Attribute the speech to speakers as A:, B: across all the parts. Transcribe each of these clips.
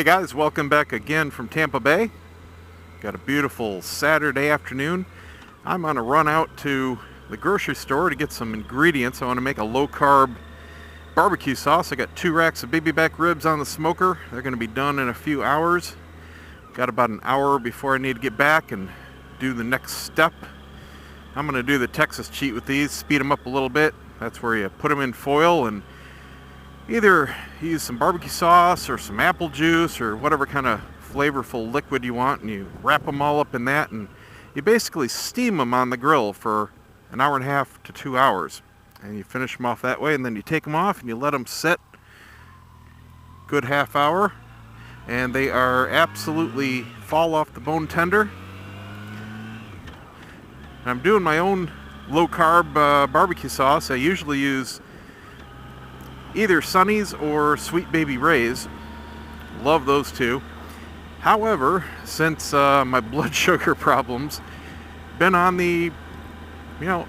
A: Hey guys, welcome back again from Tampa Bay. Got a beautiful Saturday afternoon. I'm on a run out to the grocery store to get some ingredients. I want to make a low-carb barbecue sauce. I got 2 racks of baby back ribs on the smoker. They're going to be done in a few hours. Got about an hour before I need to get back and do the next step. I'm going to do the Texas cheat with these, speed them up a little bit. That's where you put them in foil and either use some barbecue sauce or some apple juice or whatever kind of flavorful liquid you want, and you wrap them all up in that, and you basically steam them on the grill for an hour and a half to 2 hours, and you finish them off that way, and then you take them off and you let them sit good half hour, and they are absolutely fall off the bone tender. And I'm doing my own low carb barbecue sauce. I usually use either Sonny's or Sweet Baby Ray's. Love those two. However, since my blood sugar problems, been on the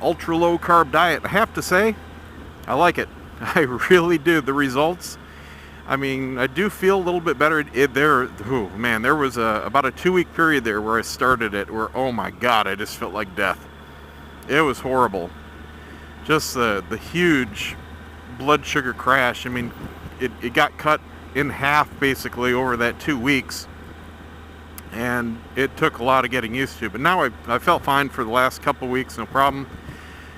A: ultra low carb diet, I have to say I like it. I really do. The results, I mean, I do feel a little bit better. There was about a 2-week period there where I started it where, oh my god, I just felt like death. It was horrible. Just the huge blood sugar crash. I mean, it got cut in half basically over that 2 weeks, and it took a lot of getting used to, but now I felt fine for the last couple weeks, no problem.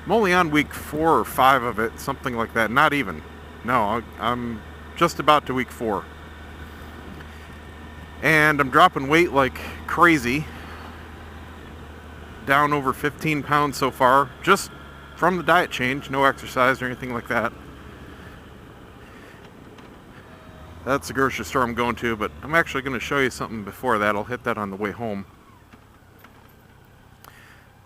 A: I'm only on week 4 or 5 of it, something like that. Not even. No, I'm just about to week 4, and I'm dropping weight like crazy, down over 15 pounds so far, just from the diet change, no exercise or anything like that. That's the grocery store I'm going to, but I'm actually going to show you something before that. I'll hit that on the way home.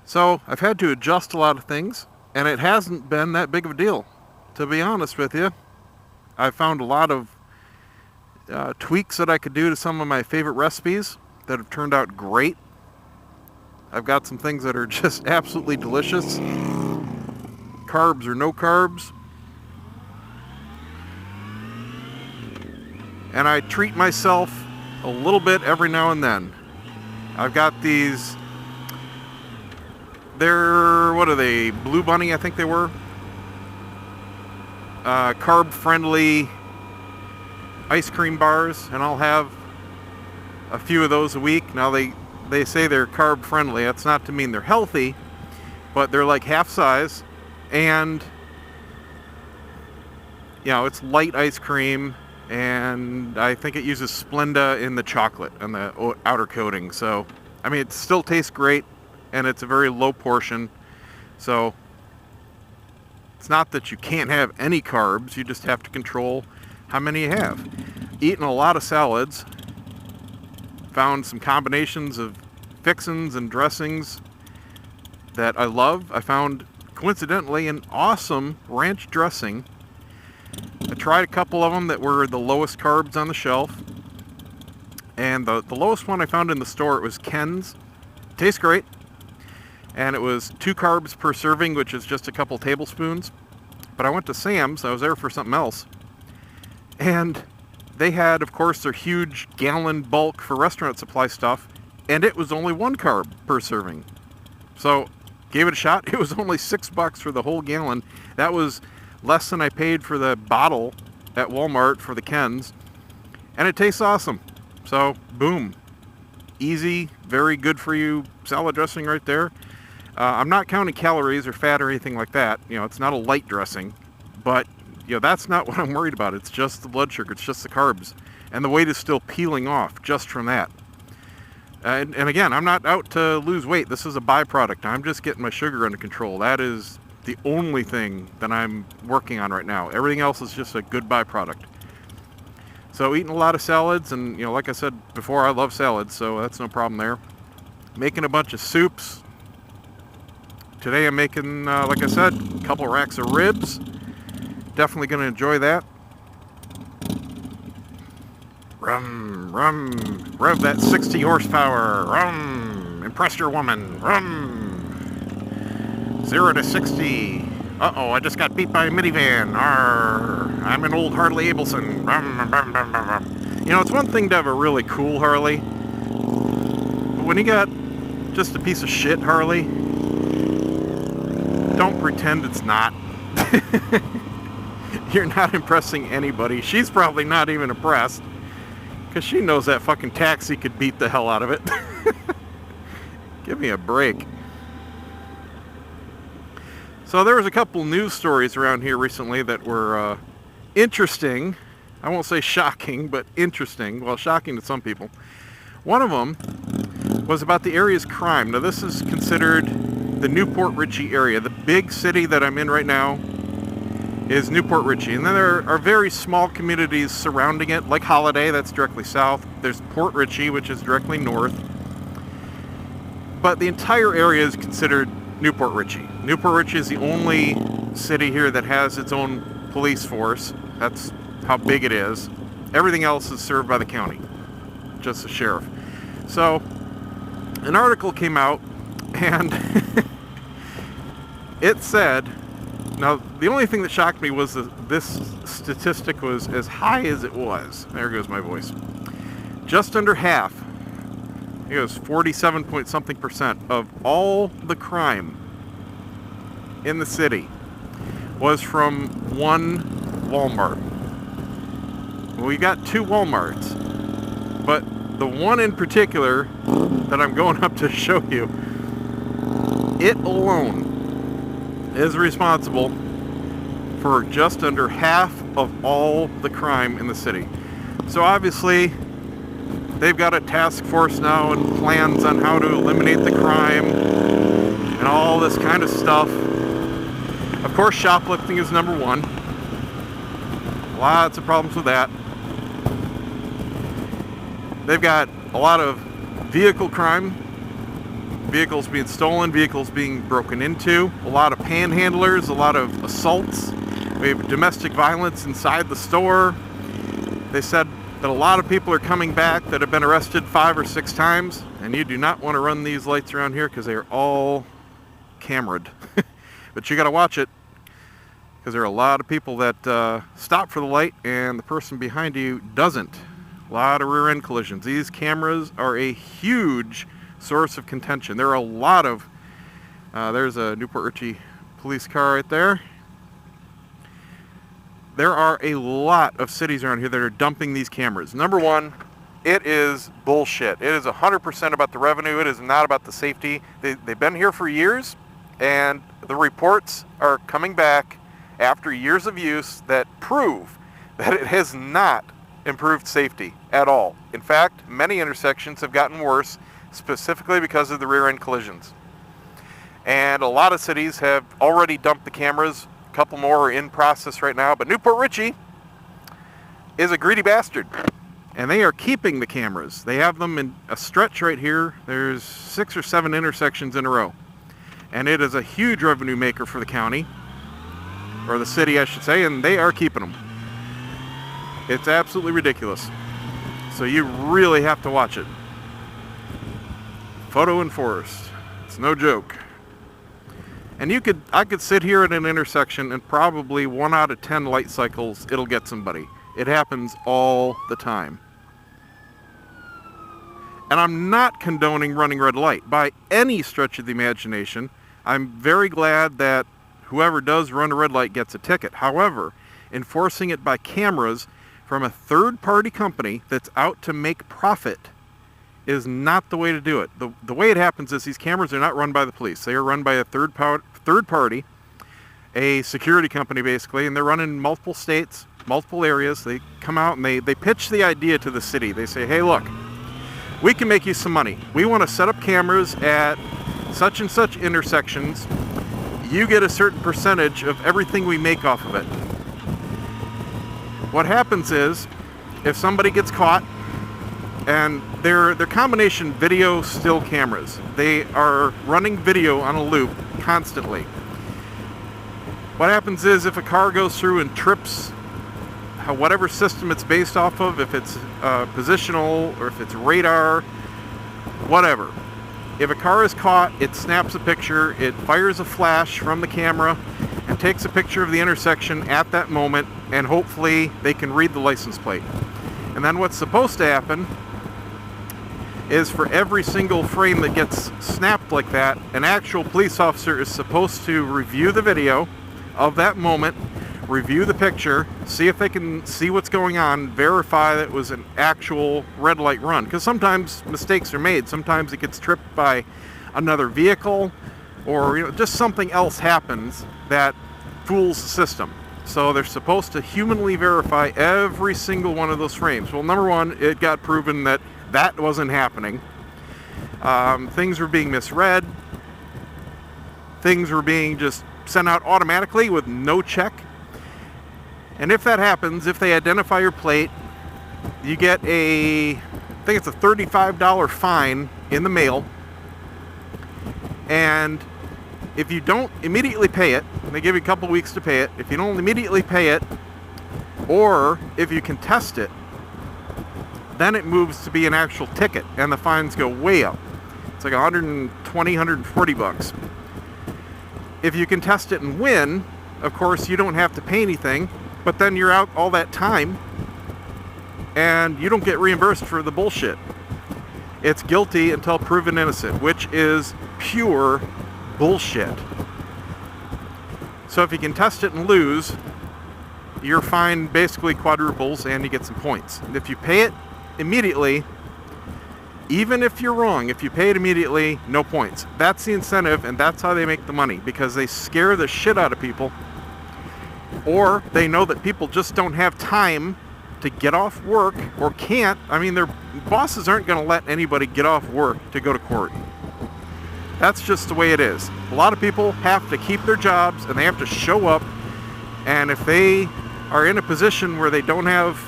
A: So I've had to adjust a lot of things, and it hasn't been that big of a deal. To be honest with you, I found a lot of tweaks that I could do to some of my favorite recipes that have turned out great. I've got some things that are just absolutely delicious. Carbs or no carbs. And I treat myself a little bit every now and then. I've got these, what are they, Blue Bunny, I think they were. Carb-friendly ice cream bars, and I'll have a few of those a week. Now they say they're carb-friendly. That's not to mean they're healthy, but they're like half size, and it's light ice cream. And I think it uses Splenda in the chocolate and the outer coating. So, I mean, it still tastes great, and it's a very low portion. So, it's not that you can't have any carbs, you just have to control how many you have. Eating a lot of salads. Found some combinations of fixins and dressings that I love. I found, coincidentally, an awesome ranch dressing. I tried a couple of them that were the lowest carbs on the shelf, and the lowest one I found in the store, it was Ken's. Tastes great, and it was 2 carbs per serving, which is just a couple tablespoons. But I went to Sam's, I was there for something else, and they had, of course, their huge gallon bulk for restaurant supply stuff, and it was only 1 carb per serving. So gave it a shot. It was only $6 for the whole gallon. That was less than I paid for the bottle at Walmart for the Ken's, and it tastes awesome. So boom, easy, very good for you salad dressing right there. I'm not counting calories or fat or anything like that. It's not a light dressing, but that's not what I'm worried about. It's just the blood sugar, it's just the carbs, and the weight is still peeling off just from that. And again, I'm not out to lose weight. This is a byproduct. I'm just getting my sugar under control. That is the only thing that I'm working on right now. Everything else is just a good byproduct. So eating a lot of salads, and like I said before, I love salads, so that's no problem there. Making a bunch of soups. Today I'm making, like I said, a couple racks of ribs. Definitely going to enjoy that. Rum, rev that 60 horsepower. Rum, impress your woman. Rum. 0 to 60. Uh-oh, I just got beat by a minivan. Arr, I'm an old Harley Abelson. You know, it's one thing to have a really cool Harley, but when you got just a piece of shit Harley, don't pretend it's not. You're not impressing anybody. She's probably not even impressed, because she knows that fucking taxi could beat the hell out of it. Give me a break. So there was a couple news stories around here recently that were interesting. I won't say shocking, but interesting. Well, shocking to some people. One of them was about the area's crime. Now, this is considered the Newport Richey area. The big city that I'm in right now is Newport Richey. And then there are very small communities surrounding it, like Holiday, that's directly south. There's Port Richey, which is directly north. But the entire area is considered Newport Richey. Newport Richey is the only city here that has its own police force. That's how big it is. Everything else is served by the county, just the sheriff. So an article came out, and it said, now the only thing that shocked me was that this statistic was as high as it was. There goes my voice. Just under half, it was 47 point something percent of all the crime in the city was from one Walmart. We got two Walmarts, but the one in particular that I'm going up to show you, it alone is responsible for just under half of all the crime in the city. So obviously they've got a task force now and plans on how to eliminate the crime and all this kind of stuff. Of course, shoplifting is number one. Lots of problems with that. They've got a lot of vehicle crime, vehicles being stolen, vehicles being broken into, a lot of panhandlers, a lot of assaults. We have domestic violence inside the store. They said that a lot of people are coming back that have been arrested 5 or 6 times, and you do not want to run these lights around here because they are all cameraed. But you got to watch it, because there are a lot of people that stop for the light and the person behind you doesn't. A lot of rear end collisions. These cameras are a huge source of contention. There are a lot of, there's a Newport Richey police car right there. There are a lot of cities around here that are dumping these cameras. Number one, it is bullshit. It is 100% about the revenue. It is not about the safety. They've been here for years, and the reports are coming back after years of use that prove that it has not improved safety at all. In fact, many intersections have gotten worse, specifically because of the rear end collisions. And a lot of cities have already dumped the cameras. A couple more are in process right now, but Newport Richey is a greedy bastard, and they are keeping the cameras. They have them in a stretch right here. There's 6 or 7 intersections in a row, and it is a huge revenue maker for the county, or the city I should say, and they are keeping them. It's absolutely ridiculous. So you really have to watch it. Photo enforced. It's no joke. And I could sit here at an intersection and probably 1 out of 10 light cycles, it'll get somebody. It happens all the time. And I'm not condoning running red light by any stretch of the imagination. I'm very glad that whoever does run a red light gets a ticket. However, enforcing it by cameras from a third-party company that's out to make profit is not the way to do it. The way it happens is these cameras are not run by the police. They are run by a third party, a security company basically, and they're run in multiple states, multiple areas. They come out and they pitch the idea to the city. They say, hey, look, we can make you some money. We want to set up cameras at such and such intersections. You get a certain percentage of everything we make off of it. What happens is, if somebody gets caught, and they're combination video still cameras, they are running video on a loop constantly. What happens is, if a car goes through and trips whatever system it's based off of, if it's positional or if it's radar, whatever, if a car is caught, it snaps a picture, it fires a flash from the camera and takes a picture of the intersection at that moment, and hopefully they can read the license plate. And then what's supposed to happen is for every single frame that gets snapped like that, an actual police officer is supposed to review the video of that moment, review the picture, see if they can see what's going on, verify that it was an actual red light run. Because sometimes mistakes are made. Sometimes it gets tripped by another vehicle, or just something else happens that fools the system. So they're supposed to humanly verify every single one of those frames. Well, number one, it got proven that that wasn't happening. Things were being misread. Things were being just sent out automatically with no check. And if that happens, if they identify your plate, you get I think it's a $35 fine in the mail. And if you don't immediately pay it, and they give you a couple weeks to pay it, if you don't immediately pay it, or if you contest it, then it moves to be an actual ticket, and the fines go way up. It's like 120, 140 bucks. If you contest it and win, of course, you don't have to pay anything, but then you're out all that time, and you don't get reimbursed for the bullshit. It's guilty until proven innocent, which is pure bullshit. So if you contest it and lose, your fine basically quadruples and you get some points. And if you pay it immediately, even if you're wrong, if you pay it immediately, no points. That's the incentive, and that's how they make the money, because they scare the shit out of people, or they know that people just don't have time to get off work, or can't. I mean, their bosses aren't going to let anybody get off work to go to court. That's just the way it is. A lot of people have to keep their jobs, and they have to show up, and if they are in a position where they don't have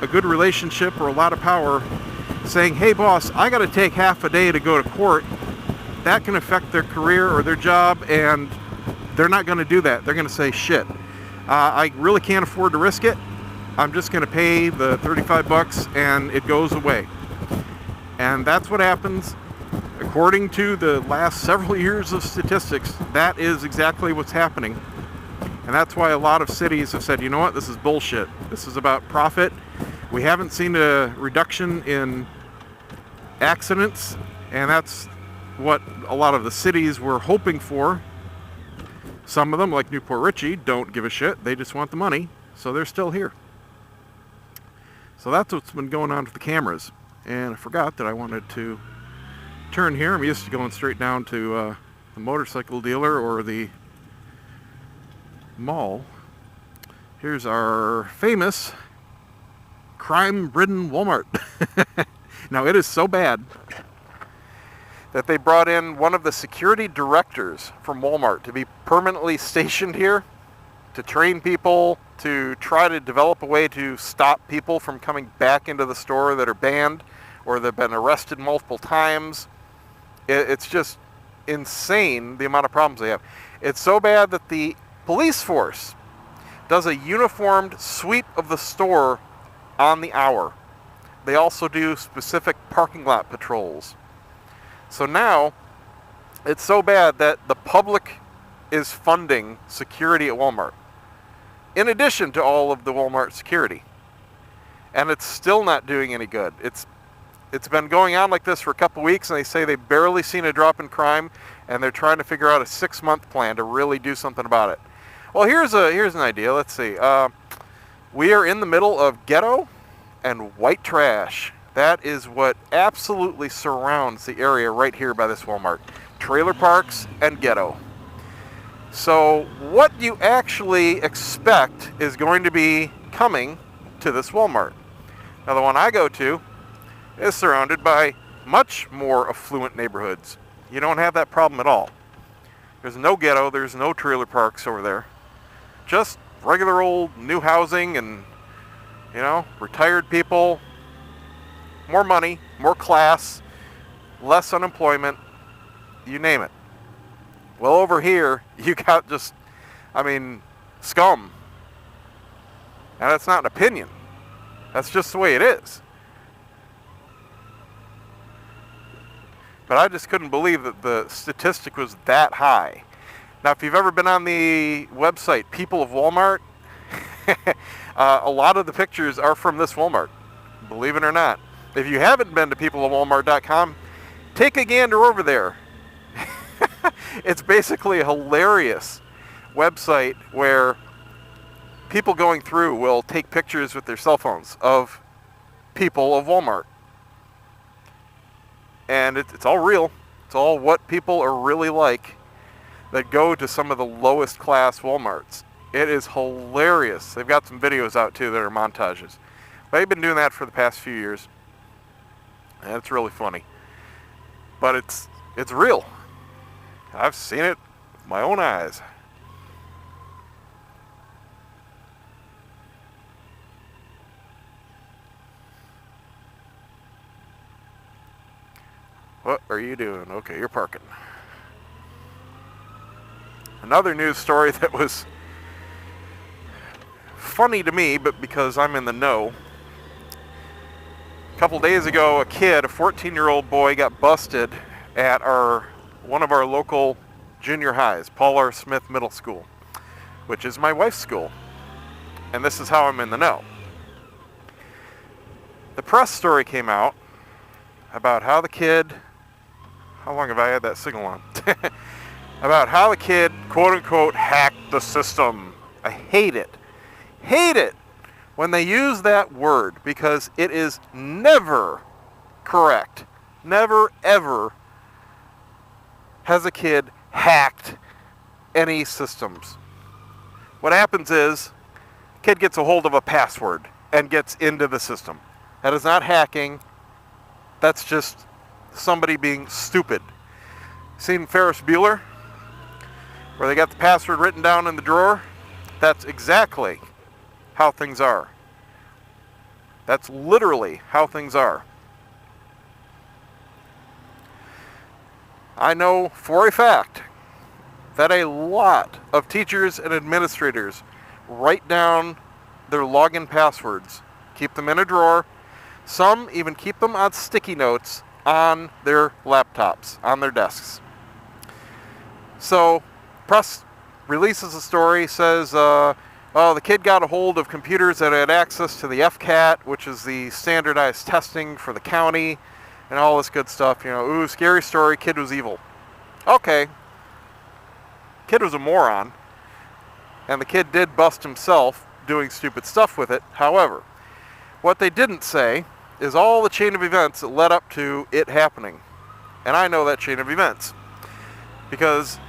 A: a good relationship or a lot of power, saying, hey boss, I got to take half a day to go to court, that can affect their career or their job, and they're not going to do that. They're going to say, shit, I really can't afford to risk it. I'm just going to pay the 35 bucks and it goes away. And that's what happens. According to the last several years of statistics, that is exactly what's happening. And that's why a lot of cities have said, you know what, this is bullshit. This is about profit. We haven't seen a reduction in accidents, and that's what a lot of the cities were hoping for. Some of them, like Newport Richey, don't give a shit. They just want the money, so they're still here. So that's what's been going on with the cameras. And I forgot that I wanted to turn here. I'm used to going straight down to the motorcycle dealer or the mall. Here's our famous crime-ridden Walmart. Now, it is so bad that they brought in one of the security directors from Walmart to be permanently stationed here to train people, to try to develop a way to stop people from coming back into the store that are banned or that have been arrested multiple times. It's just insane the amount of problems they have. It's so bad that the police force does a uniformed sweep of the store on the hour. They also do specific parking lot patrols. So now, it's so bad that the public is funding security at Walmart, in addition to all of the Walmart security. And it's still not doing any good. It's been going on like this for a couple weeks, and they say they've barely seen a drop in crime, and they're trying to figure out a 6-month plan to really do something about it. Well, here's an idea. Let's see. We are in the middle of ghetto and white trash. That is what absolutely surrounds the area right here by this Walmart. Trailer parks and ghetto. So what you actually expect is going to be coming to this Walmart. Now, the one I go to is surrounded by much more affluent neighborhoods. You don't have that problem at all. There's no ghetto, there's no trailer parks over there. Just regular old new housing and, retired people, more money, more class, less unemployment, you name it. Well, over here, you got just, scum. And that's not an opinion. That's just the way it is. But I just couldn't believe that the statistic was that high. Now, if you've ever been on the website, People of Walmart, a lot of the pictures are from this Walmart. believe it or not. If you haven't been to peopleofwalmart.com, take a gander over there. It's basically a hilarious website where people going through will take pictures with their cell phones of people of Walmart. And it's all real. It's all what people are really like that go to some of the lowest class Walmarts. It is hilarious. They've got some videos out too that are montages. They've been doing that for the past few years. And it's really funny. But it's real. I've seen it with my own eyes. What are you doing? Okay, you're parking. Another news story that was funny to me, but because I'm in the know. A couple days ago, a 14-year-old boy, got busted at one of our local junior highs, Paul R. Smith Middle School, which is my wife's school. And this is how I'm in the know. The press story came out about how the kid, how long have I had that signal on? About how the kid, quote unquote, hacked the system. I hate it. Hate it when they use that word, because it is never correct. Never, ever has a kid hacked any systems. What happens is, a kid gets a hold of a password and gets into the system. That is not hacking. That's just somebody being stupid. Seen Ferris Bueller, where they got the password written down in the drawer? That's exactly how things are. That's literally how things are. I know for a fact that a lot of teachers and administrators write down their login passwords, keep them in a drawer. Some even keep them on sticky notes on their laptops, on their desks. So, press releases a story, says, the kid got a hold of computers that had access to the FCAT, which is the standardized testing for the county, and all this good stuff. You know, ooh, scary story, kid was evil. Okay. Kid was a moron, and the kid did bust himself doing stupid stuff with it. However, what they didn't say is all the chain of events that led up to it happening. And I know that chain of events, because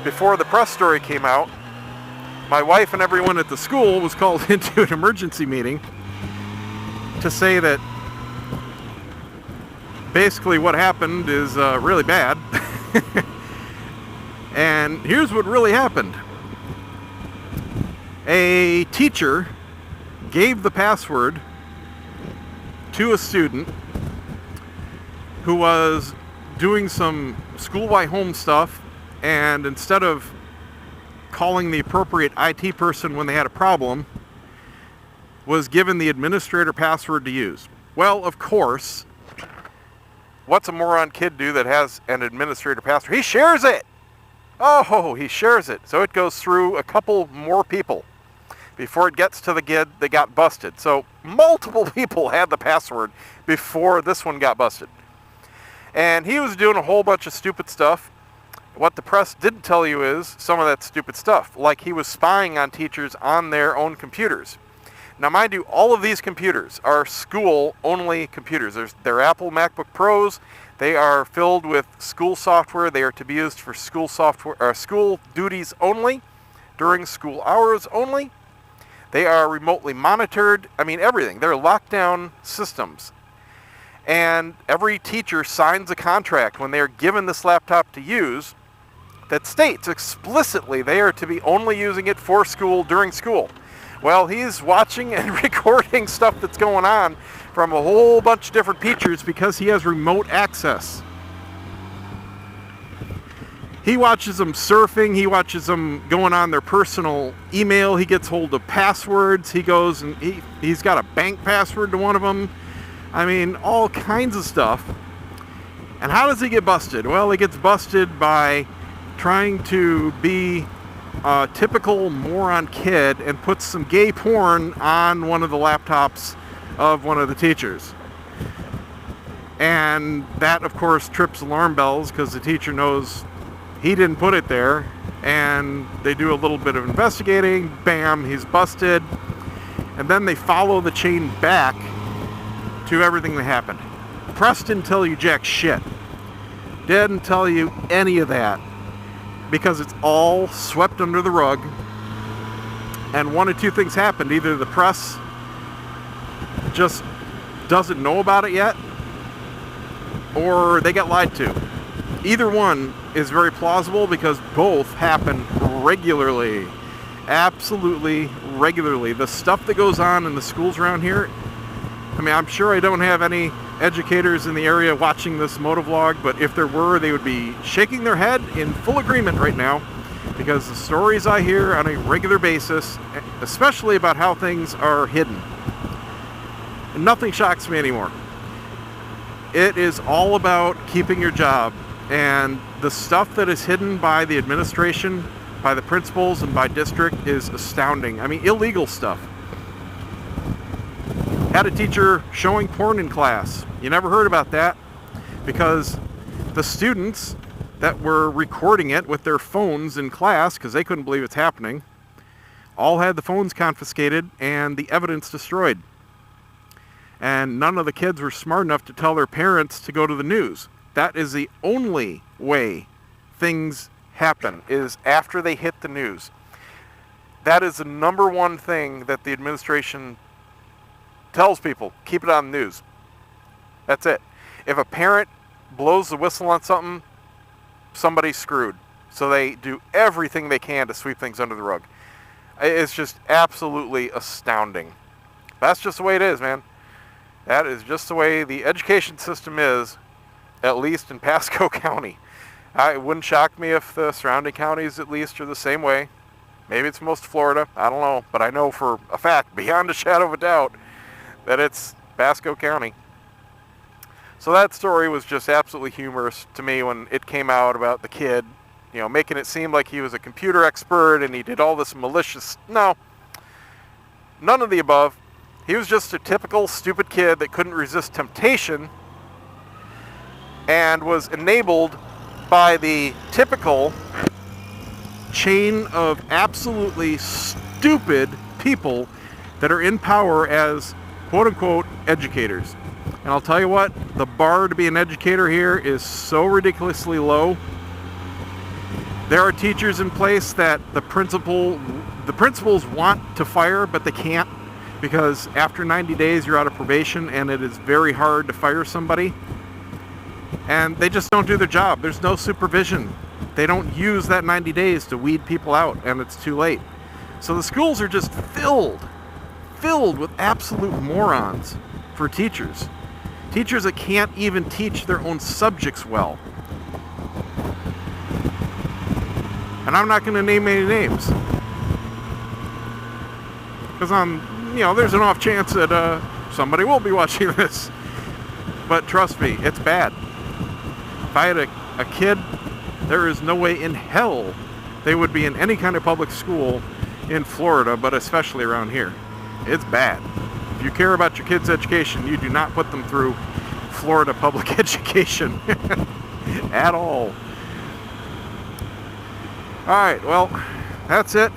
A: before the press story came out, my wife and everyone at the school was called into an emergency meeting to say that basically what happened is really bad. And here's what really happened. A teacher gave the password to a student who was doing some school-wide home stuff, and instead of calling the appropriate IT person when they had a problem, was given the administrator password to use. Well, of course, what's a moron kid do that has an administrator password? He shares it! Oh, he shares it. So it goes through a couple more people before it gets to the kid that got busted. So multiple people had the password before this one got busted. And he was doing a whole bunch of stupid stuff. What the press didn't tell you is some of that stupid stuff, like he was spying on teachers on their own computers. Now, mind you, all of these computers are school-only computers. They're Apple MacBook Pros. They are filled with school software. They are to be used for school software, school duties only, during school hours only. They are remotely monitored. I mean, everything. They're lockdown systems. And every teacher signs a contract when they are given this laptop to use that states explicitly they are to be only using it for school during school. Well, he's watching and recording stuff that's going on from a whole bunch of different teachers because he has remote access. He watches them surfing. He watches them going on their personal email. He gets hold of passwords. He goes and he's got a bank password to one of them. I mean, all kinds of stuff. And how does he get busted? Well, he gets busted by trying to be a typical moron kid and puts some gay porn on one of the laptops of one of the teachers. And that, of course, trips alarm bells because the teacher knows he didn't put it there. And they do a little bit of investigating. Bam, he's busted. And then they follow the chain back to everything that happened. Press didn't tell you jack shit. Didn't tell you any of that. Because it's all swept under the rug. And one of two things happened. Either the press just doesn't know about it yet, or they got lied to. Either one is very plausible because both happen regularly. Absolutely regularly. The stuff that goes on in the schools around here, I mean, I'm sure I don't have any educators in the area watching this motovlog, but if there were, they would be shaking their head in full agreement right now, because the stories I hear on a regular basis, especially about how things are hidden, nothing shocks me anymore. It is all about keeping your job, and the stuff that is hidden by the administration, by the principals, and by district is astounding. I mean, illegal stuff. Had a teacher showing porn in class. You never heard about that because the students that were recording it with their phones in class, because they couldn't believe it's happening, all had the phones confiscated and the evidence destroyed. And none of the kids were smart enough to tell their parents to go to the news. That is the only way things happen, is after they hit the news. That is the number one thing that the administration tells people. Keep it on the news. That's it. If a parent blows the whistle on something, somebody's screwed. So they do everything they can to sweep things under the rug. It's just absolutely astounding. That's just the way it is, man. That is just the way the education system is, at least in Pasco County. It wouldn't shock me if the surrounding counties at least are the same way. Maybe it's most of Florida. I don't know. But I know for a fact, beyond a shadow of a doubt, that it's Pasco County. So that story was just absolutely humorous to me when it came out about the kid, you know, making it seem like he was a computer expert and he did all this malicious... No. None of the above. He was just a typical stupid kid that couldn't resist temptation and was enabled by the typical chain of absolutely stupid people that are in power as quote-unquote educators. And I'll tell you what, the bar to be an educator here is so ridiculously low. There are teachers in place that the principals want to fire, but they can't, because after 90 days you're out of probation and it is very hard to fire somebody. And they just don't do their job. There's no supervision. They don't use that 90 days to weed people out, and it's too late. So the schools are just filled with absolute morons for teachers. Teachers that can't even teach their own subjects well. And I'm not going to name any names, because there's an off chance that somebody will be watching this. But trust me, it's bad. If I had a kid, there is no way in hell they would be in any kind of public school in Florida, but especially around here. It's bad. If you care about your kids' education, you do not put them through Florida public education at all. Alright, well, that's it.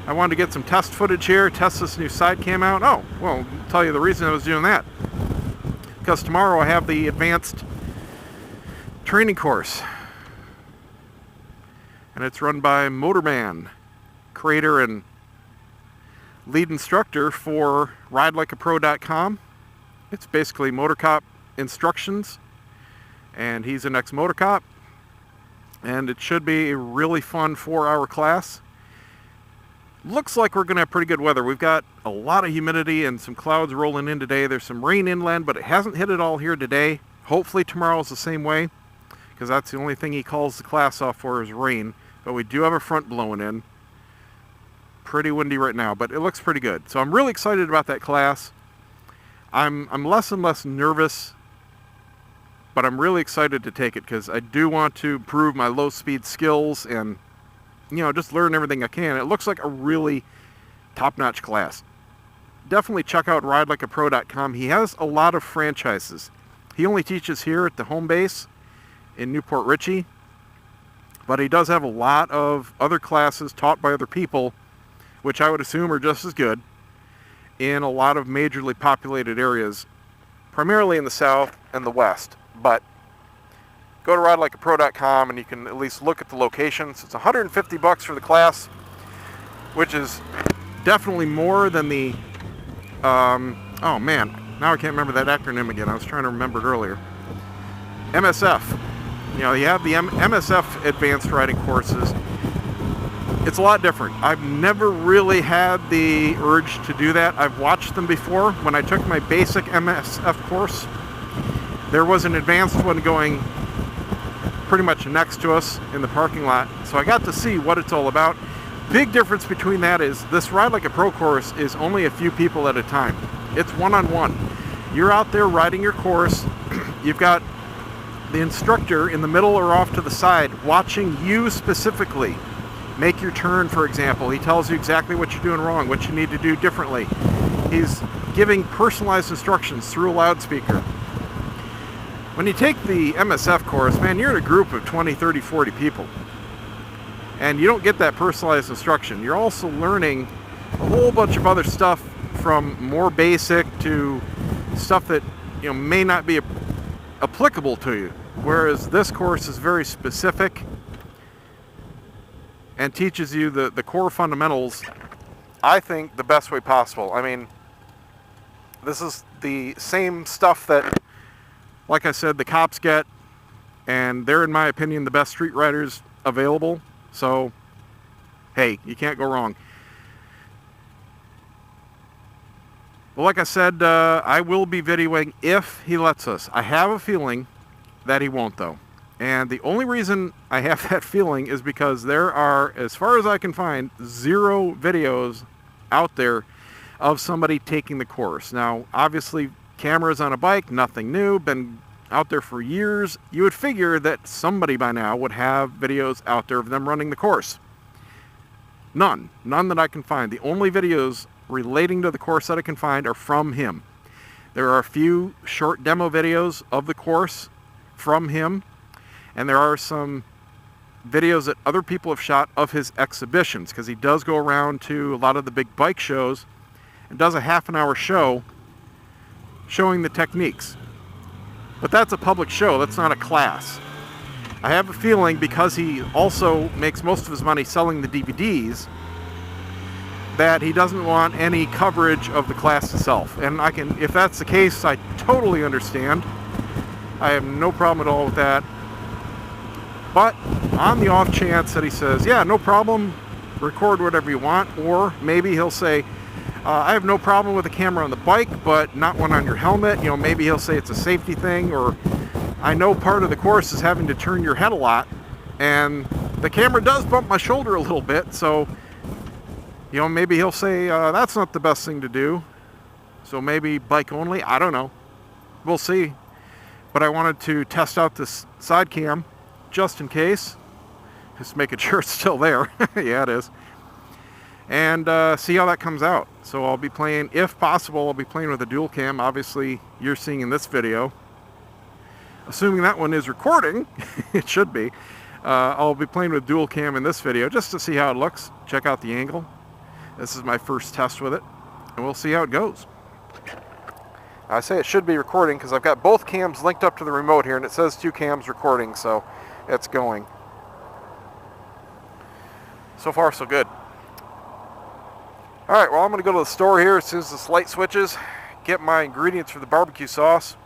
A: I wanted to get some test footage here, test this new side cam out. Oh, well, I'll tell you the reason I was doing that. Because tomorrow I have the advanced training course. And it's run by Motorman, creator and lead instructor for ridelikeapro.com. It's basically motor cop instructions, and he's an ex-motor cop, and it should be a really fun 4-hour class. Looks like we're going to have pretty good weather. We've got a lot of humidity and some clouds rolling in today. There's some rain inland, but it hasn't hit it all here today. Hopefully tomorrow's the same way, because that's the only thing he calls the class off for is rain. But we do have a front blowing in. Pretty windy right now, but it looks pretty good. So I'm really excited about that class. I'm less and less nervous, but I'm really excited to take it because I do want to improve my low speed skills and, just learn everything I can. It looks like a really top-notch class. definitely check out ridelikeapro.com. He has a lot of franchises. He only teaches here at the home base in Newport Richey, but he does have a lot of other classes taught by other people, which I would assume are just as good, in a lot of majorly populated areas, primarily in the south and the west. But go to ridelikeapro.com and you can at least look at the locations. It's $150 for the class, which is definitely more than the oh man, now I can't remember that acronym again. I was trying to remember it earlier. MSF. You know, you have the MSF advanced riding courses. It's a lot different. I've never really had the urge to do that. I've watched them before. When I took my basic MSF course, there was an advanced one going pretty much next to us in the parking lot. So I got to see what it's all about. Big difference between that is this Ride Like a Pro course is only a few people at a time. It's one-on-one. You're out there riding your course. You've got the instructor in the middle or off to the side watching you specifically make your turn, for example. He tells you exactly what you're doing wrong, what you need to do differently. He's giving personalized instructions through a loudspeaker. When you take the MSF course, man, you're in a group of 20, 30, 40 people. And you don't get that personalized instruction. You're also learning a whole bunch of other stuff, from more basic to stuff that, you know, may not be applicable to you. Whereas this course is very specific and teaches you the core fundamentals, I think, the best way possible. I mean, this is the same stuff that, like I said, the cops get, and they're, in my opinion, the best street riders available. So, hey, you can't go wrong. Well, like I said, I will be videoing if he lets us. I have a feeling that he won't, though. And the only reason I have that feeling is because there are, as far as I can find, 0 videos out there of somebody taking the course. Now, obviously, cameras on a bike, nothing new, been out there for years. You would figure that somebody by now would have videos out there of them running the course. None that I can find. The only videos relating to the course that I can find are from him. There are a few short demo videos of the course from him, and there are some videos that other people have shot of his exhibitions, because he does go around to a lot of the big bike shows and does a half-an-hour show showing the techniques. But that's a public show, that's not a class. I have a feeling, because he also makes most of his money selling the DVDs, that he doesn't want any coverage of the class itself. And I can, if that's the case, I totally understand. I have no problem at all with that. But on the off chance that he says, yeah, no problem, record whatever you want, or maybe he'll say, I have no problem with a camera on the bike, but not one on your helmet. You know, maybe he'll say it's a safety thing, or I know part of the course is having to turn your head a lot, and the camera does bump my shoulder a little bit, so, you know, maybe he'll say that's not the best thing to do. So maybe bike only, I don't know. We'll see. But I wanted to test out this side cam just in case. Just making sure it's still there. Yeah, it is. And see how that comes out. So I'll be playing, if possible, I'll be playing with a dual cam. Obviously, you're seeing in this video. Assuming that one is recording, it should be. I'll be playing with dual cam in this video just to see how it looks. Check out the angle. This is my first test with it, and we'll see how it goes. I say it should be recording because I've got both cams linked up to the remote here, and it says 2 cams recording, so it's going. So far, so good. Alright, well, I'm going to go to the store here as soon as this light switches, get my ingredients for the barbecue sauce,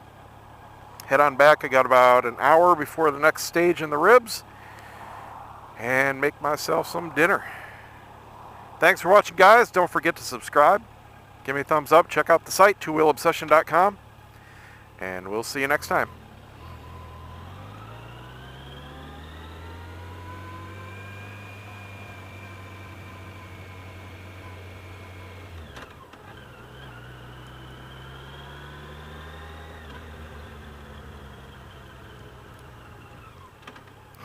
A: head on back. I got about an hour before the next stage in the ribs, and make myself some dinner. Thanks for watching, guys. Don't forget to subscribe. Give me a thumbs up. Check out the site, TwoWheelObsession.com. And we'll see you next time.